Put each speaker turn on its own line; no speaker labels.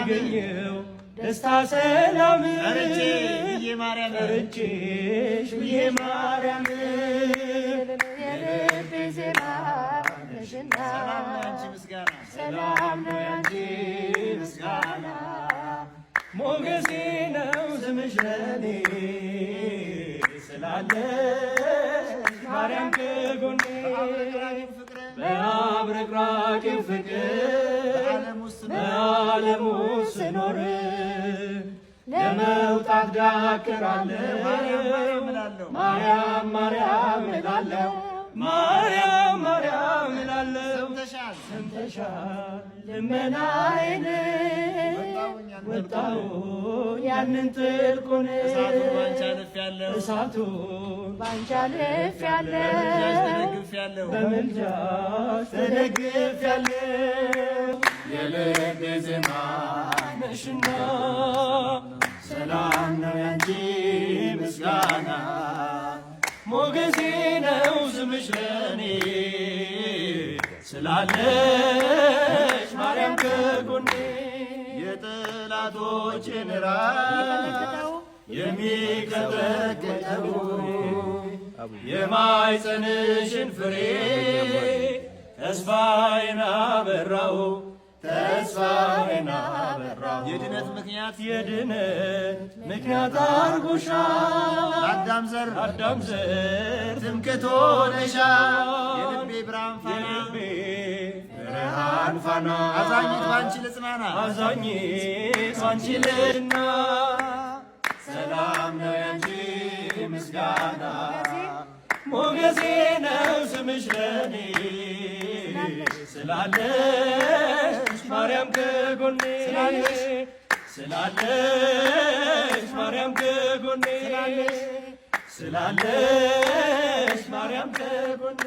አገኘው ደስታ ሰላም
ረቼሽ
ብዬ ማርያም
የልቤ ዜማ ነሽና ሰላም ነው ያንቺ ምስጋና
ሞገሴ ነው ስምሽ ለኔ ስላለሽ ማርያም ከጎኔ በአብረቅራቂው ፍቅር በዓለሙ ስኖር ለመውጣት ዳክራለሁ ማርያም ማርያም እላለሁ ማርያም ማርያም እላለሁ ሰምተሻል ልመናዬን ወጣሁ ያንን ጥልቁን እሳቱን ባንቺ አልፌአለሁ በምልጃሽ ተደግፌአለሁ የልቤ ዜማ ነሽና ሰላም ነው ያንቺ ምስጋና ሞገሴ ነው ስምሽ ለኔ ስላለሽ ማርያም ከጎኔ የጠላቶችን ራስ የሚቀጠቅጠው የማኅፀንሽን ፍሬ ተስፋዬን አበራው ተስፋዬን አበራው የድነት ምክንያት አድርጎሻል አዳም ዘር ትምክህት ሆነሻል የልቤ ብርሃን ፋና አዛኝት ባንቺ ልጽናና ልጽና ሰላም ነው ያንቺ ምስጋና ሞገሴ ነው ስምሽ ለኔ ስላለሽ ማርያም ከጎኔ ስላለሽ ማርያም ከጎኔ ስላለሽ ማርያም ከጎኔ